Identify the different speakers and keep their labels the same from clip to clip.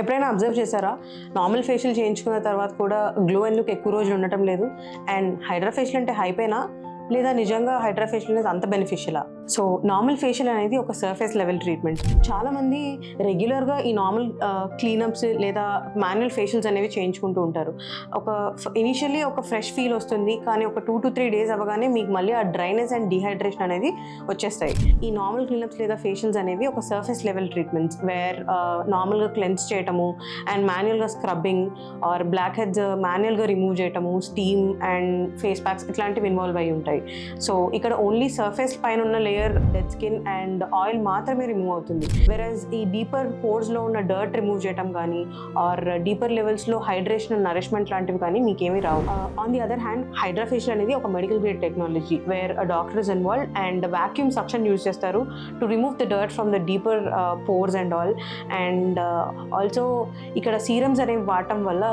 Speaker 1: ఎప్పుడైనా అబ్జర్వ్ చేశారా, normal facial చేయించుకున్న తర్వాత కూడా గ్లో ఎందుకు ఎక్కువ రోజులు ఉండటం లేదు? అండ్ హైడ్రా ఫేషియల్ అంటే హైపేనా, లేదా నిజంగా హైడ్రా ఫేషియల్ అనేది అంత బెనిఫిషియలా? సో నార్మల్ ఫేషియల్ అనేది ఒక సర్ఫేస్ లెవెల్ ట్రీట్మెంట్. చాలామంది రెగ్యులర్గా ఈ నార్మల్ క్లీనప్స్ లేదా మాన్యువల్ ఫేషియల్స్ అనేవి చేయించుకుంటూ ఉంటారు. ఇనిషియల్లీ ఒక ఫ్రెష్ ఫీల్ వస్తుంది, కానీ ఒక 2 to 3 డేస్ అవ్వగానే మీకు మళ్ళీ ఆ డ్రైనెస్ అండ్ డిహైడ్రేషన్ అనేది వచ్చేస్తాయి. ఈ నార్మల్ క్లీనప్స్ లేదా ఫేషియల్స్ అనేవి ఒక సర్ఫేస్ లెవెల్ ట్రీట్మెంట్స్ వేర్ నార్మల్గా క్లెన్స్ చేయటము అండ్ మాన్యువల్గా స్క్రబ్బింగ్ ఆర్ బ్లాక్ హెడ్స్ మాన్యువల్గా రిమూవ్ చేయటము, స్టీమ్ అండ్ ఫేస్ ప్యాక్స్ ఇట్లాంటివి ఇన్వాల్వ్ అయ్యి ఉంటాయి. సో ఇక్కడ ఓన్లీ సర్ఫేస్ పైన ఉన్న layer dead skin and oil మాత్రమే రిమూవ్ అవుతుంది. వెరస్ ఈ డీపర్ పోర్స్లో ఉన్న డర్ట్ రిమూవ్ చేయటం కానీ ఆర్ డీపర్ లెవెల్స్లో హైడ్రేషన్ అండ్ నరిష్మెంట్ లాంటివి కానీ మీకేమీ రావు. On the other hand hydra facial అనేది ఒక medical grade technology where doctor is involved and vacuum suction use చేస్తారు to remove the dirt from the deeper pores and all. And also ఇక్కడ serums అనేవి వాడటం వల్ల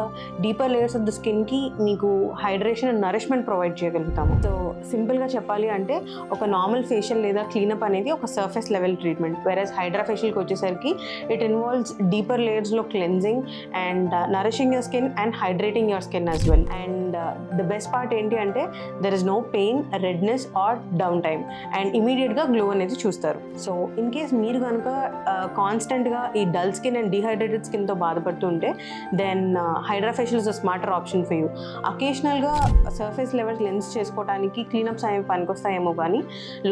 Speaker 1: డీపర్ లేయర్స్ ఆఫ్ ద స్కిన్కి మీకు hydration and nourishment provide చేయగలుగుతాము. So సింపుల్గా చెప్పాలి అంటే ఒక నార్మల్ ఫేషియల్ లేదా క్లీనప్ అనేది ఒక surface level treatment, versus hydra ఫేషియల్కి వచ్చేసరికి ఇట్ ఇన్వాల్వ్స్ డీపర్ లేయర్స్లో cleansing and nourishing your skin and hydrating your skin as well. And the best part ఏంటి అంటే there is no pain, redness or downtime and ఇమీడియట్గా glow అనేది చూస్తారు. So in case మీరు కనుక కాన్స్టెంట్గా ఈ డల్ స్కిన్ అండ్ డిహైడ్రేటెడ్ స్కిన్తో బాధపడుతుంటే then hydra facial is a smarter option for you. అకేషనల్గా సర్ఫేస్ లెవెల్ క్లెన్స్ చేసుకోవడానికి క్లీనప్స్ అనేవి పనికొస్తాయేమో, కానీ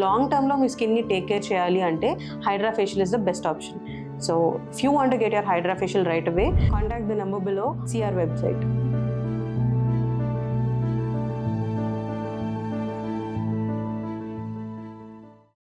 Speaker 1: లాంగ్ టర్మ్లో మీ స్కిన్ని టేక్ కేర్ చేయాలి అంటే Hydraa facial is the best option. So if you want to get your hydra facial right away, contact the number below, see our website.